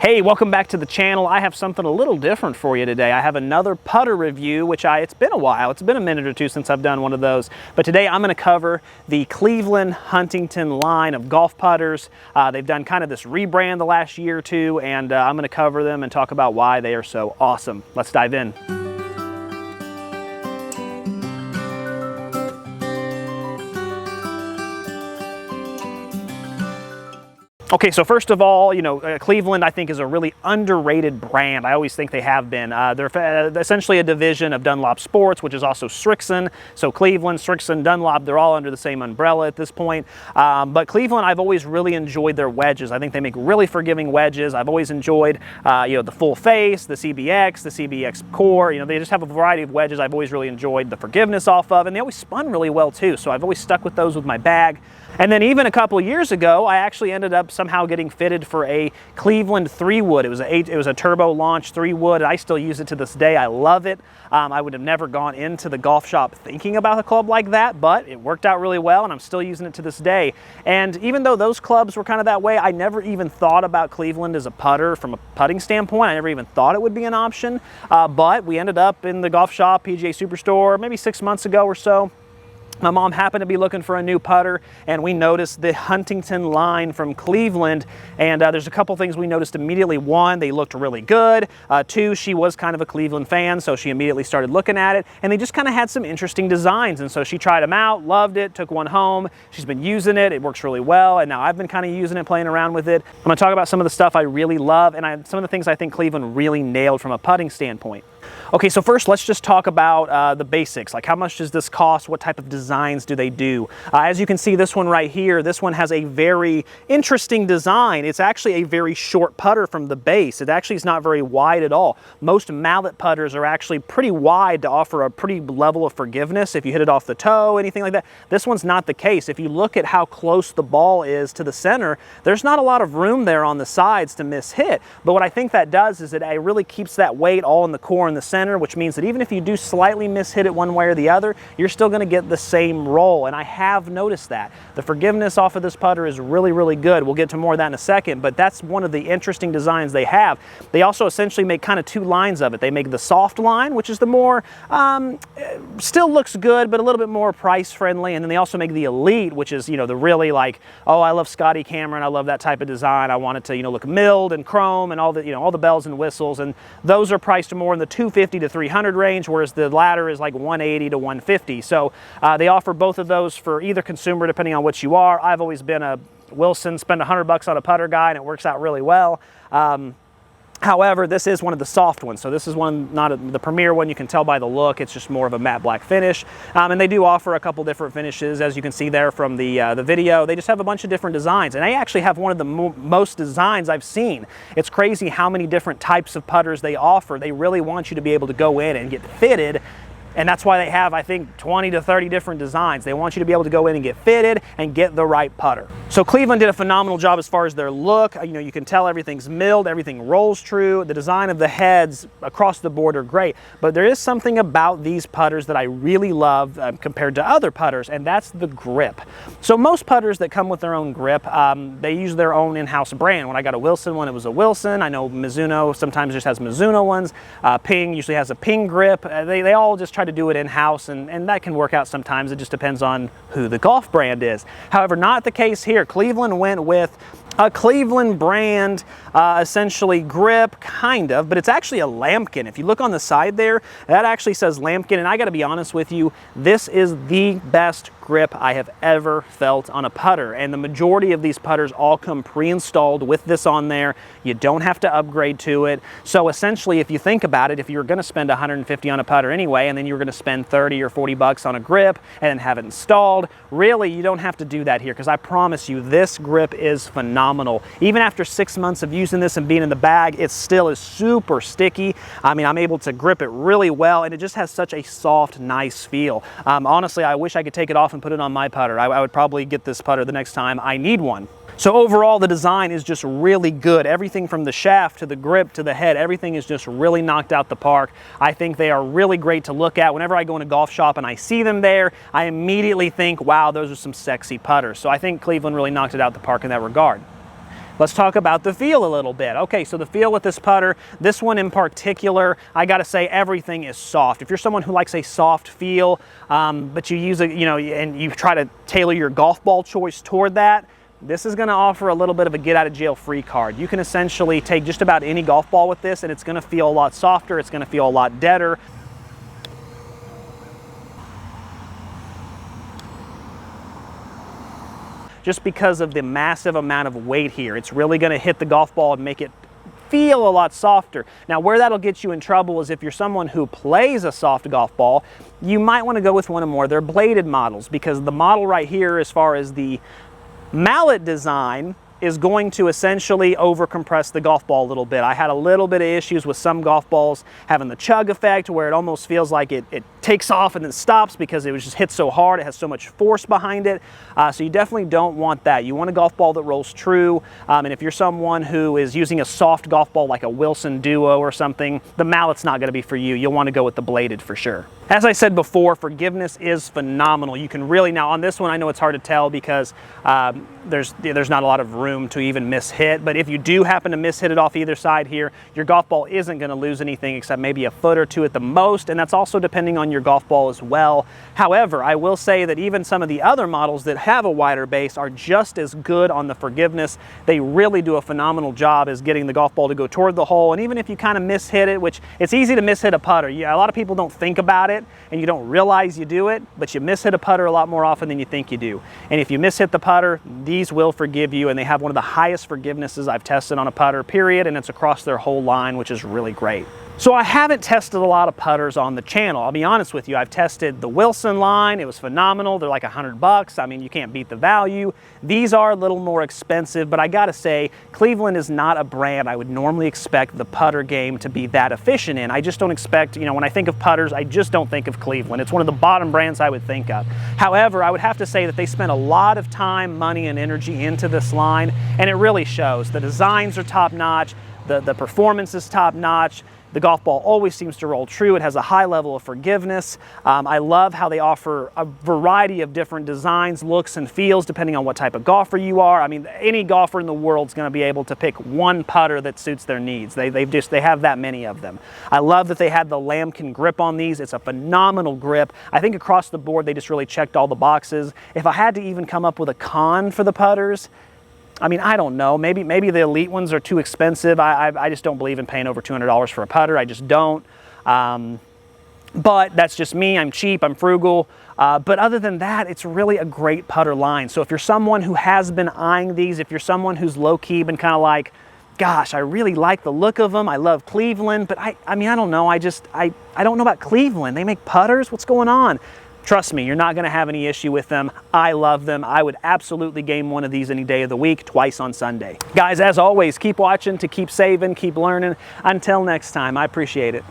Hey, welcome back to the channel. I have something a little different for you today. I have another putter review, which it's been a while. It's been a minute or two since I've done one of those. But today I'm going to cover the Cleveland Huntington line of golf putters. They've done kind of this rebrand the last year or two, and I'm going to cover them and talk about why they are so awesome. Let's dive in. Okay, so first of all, Cleveland I think is a really underrated brand. I always think they have been. They're essentially a division of Dunlop Sports, which is also Srixon. So Cleveland, Srixon, Dunlop, they're all under the same umbrella at this point. But Cleveland, I've always really enjoyed their wedges. I think they make really forgiving wedges. I've always enjoyed, the full face, the CBX core. They just have a variety of wedges I've always really enjoyed the forgiveness off of, and they always spun really well too. So I've always stuck with those with my bag. And then even a couple of years ago, I actually ended up somehow getting fitted for a Cleveland 3-wood. It was a turbo launch 3-wood. I still use it to this day. I love it. I would have never gone into the golf shop thinking about a club like that, but it worked out really well, and I'm still using it to this day. And even though those clubs were kind of that way, I never even thought about Cleveland as a putter from a putting standpoint. I never even thought it would be an option. But we ended up in the golf shop, PGA Superstore, maybe 6 months ago or so. My mom happened to be looking for a new putter, and we noticed the Huntington line from Cleveland, and there's a couple things we noticed immediately. One, they looked really good. Two, she was kind of a Cleveland fan, so she immediately started looking at it, and they just kind of had some interesting designs, and so she tried them out, loved it, took one home. She's been using it. It works really well, and now I've been kind of using it, playing around with it. I'm going to talk about some of the stuff I really love, and some of the things I think Cleveland really nailed from a putting standpoint. Okay, so first let's just talk about the basics, like how much does this cost, what type of designs do they do. As you can see, this one right here, this one has a very interesting design. It's actually a very short putter from the base. It actually is not very wide at all. Most mallet putters are actually pretty wide to offer a pretty level of forgiveness if you hit it off the toe, anything like that. This one's not the case. If you look at how close the ball is to the center, there's not a lot of room there on the sides to miss hit. But what I think that does is it really keeps that weight all in the core and the center, which means that even if you do slightly miss hit it one way or the other, you're still going to get the same roll. And I have noticed that. The forgiveness off of this putter is really, really good. We'll get to more of that in a second, but that's one of the interesting designs they have. They also essentially make kind of two lines of it. They make the soft line, which is the more, still looks good, but a little bit more price friendly. And then they also make the elite, which is, the really like, oh, I love Scotty Cameron. I love that type of design. I want it to, look milled and chrome and all the, all the bells and whistles. And those are priced more in the $250 to $300 range, whereas the latter is like $180 to $150. So they offer both of those for either consumer, depending on what you are. I've always been a Wilson, spend $100 on a putter guy, and it works out really well. However, this is one of the soft ones. So this is one, not the premier one. You can tell by the look. It's just more of a matte black finish. And they do offer a couple different finishes, as you can see there from the video. They just have a bunch of different designs. And they actually have one of the most designs I've seen. It's crazy how many different types of putters they offer. They really want you to be able to go in and get fitted. And that's why they have, I think, 20 to 30 different designs. They want you to be able to go in and get fitted and get the right putter. So Cleveland did a phenomenal job as far as their look. You can tell everything's milled, everything rolls true. The design of the heads across the board are great. But there is something about these putters that I really love compared to other putters, and that's the grip. So most putters that come with their own grip, they use their own in-house brand. When I got a Wilson one, it was a Wilson. I know Mizuno sometimes just has Mizuno ones. Ping usually has a Ping grip. They all just try to do it in-house, and that can work out sometimes. It just depends on who the golf brand is. However, not the case here. Cleveland went with a Cleveland brand, essentially grip, kind of, but it's actually a lambkin. If you look on the side there, that actually says lambkin, and I gotta be honest with you, this is the best grip I have ever felt on a putter, and the majority of these putters all come pre-installed with this on there. You don't have to upgrade to it. So essentially, if you think about it, if you're gonna spend $150 on a putter anyway, and then you're gonna spend 30 or 40 bucks on a grip and then have it installed, really, you don't have to do that here, because I promise you, this grip is phenomenal. Even after 6 months of using this and being in the bag, it still is super sticky. I mean, I'm able to grip it really well, and it just has such a soft, nice feel. Honestly, I wish I could take it off and put it on my putter. I would probably get this putter the next time I need one. So overall, the design is just really good. Everything from the shaft to the grip to the head, everything is just really knocked out the park. I think they are really great to look at. Whenever I go in a golf shop and I see them there, I immediately think, wow, those are some sexy putters. So I think Cleveland really knocked it out the park in that regard. Let's talk about the feel a little bit. Okay, so the feel with this putter, this one in particular, I gotta say everything is soft. If you're someone who likes a soft feel, but you use it, and you try to tailor your golf ball choice toward that, this is gonna offer a little bit of a get out of jail free card. You can essentially take just about any golf ball with this and it's gonna feel a lot softer, it's gonna feel a lot deader. Just because of the massive amount of weight here. It's really gonna hit the golf ball and make it feel a lot softer. Now, where that'll get you in trouble is if you're someone who plays a soft golf ball, you might wanna go with one of more of their bladed models, because the model right here, as far as the mallet design, is going to essentially overcompress the golf ball a little bit. I had a little bit of issues with some golf balls having the chug effect where it almost feels like it takes off and then stops because it was just hit so hard, it has so much force behind it. So you definitely don't want that. You want a golf ball that rolls true, and if you're someone who is using a soft golf ball like a Wilson Duo or something, the mallet's not going to be for you. You'll want to go with the bladed for sure. As I said before, forgiveness is phenomenal. You can really, now on this one I know it's hard to tell because there's not a lot of room to even miss hit, but if you do happen to miss hit it off either side here, your golf ball isn't going to lose anything except maybe a foot or two at the most, and that's also depending on your golf ball as well. However, I will say that even some of the other models that have a wider base are just as good on the forgiveness. They really do a phenomenal job as getting the golf ball to go toward the hole, and even if you kind of miss hit it, which it's easy to miss hit a putter. Yeah, a lot of people don't think about it and you don't realize you do it, but you miss hit a putter a lot more often than you think you do. And if you miss hit the putter, these will forgive you, and they have one of the highest forgivenesses I've tested on a putter, period, and it's across their whole line, which is really great. So I haven't tested a lot of putters on the channel. I'll be honest with you, I've tested the Wilson line. It was phenomenal. They're like $100. I mean, you can't beat the value. These are a little more expensive, but I gotta say, Cleveland is not a brand I would normally expect the putter game to be that efficient in. I just don't expect, when I think of putters, I just don't think of Cleveland. It's one of the bottom brands I would think of. However, I would have to say that they spent a lot of time, money, and energy into this line, and it really shows. The designs are top-notch, the performance is top-notch. The golf ball always seems to roll true. It has a high level of forgiveness. I love how they offer a variety of different designs, looks, and feels depending on what type of golfer you are. I mean, any golfer in the world is going to be able to pick one putter that suits their needs. They have that many of them. I love that they had the lambkin grip on these. It's a phenomenal grip. I think across the board they just really checked all the boxes. If I had to even come up with a con for the putters, I mean, I don't know. Maybe the elite ones are too expensive. I just don't believe in paying over $200 for a putter. I just don't. But that's just me. I'm cheap. I'm frugal. But other than that, it's really a great putter line. So if you're someone who has been eyeing these, if you're someone who's low-key been kind of like, gosh, I really like the look of them. I love Cleveland. But I mean, I don't know. I don't know about Cleveland. They make putters? What's going on? Trust me, you're not going to have any issue with them. I love them. I would absolutely game one of these any day of the week, twice on Sunday. Guys, as always, keep watching to keep saving, keep learning. Until next time, I appreciate it.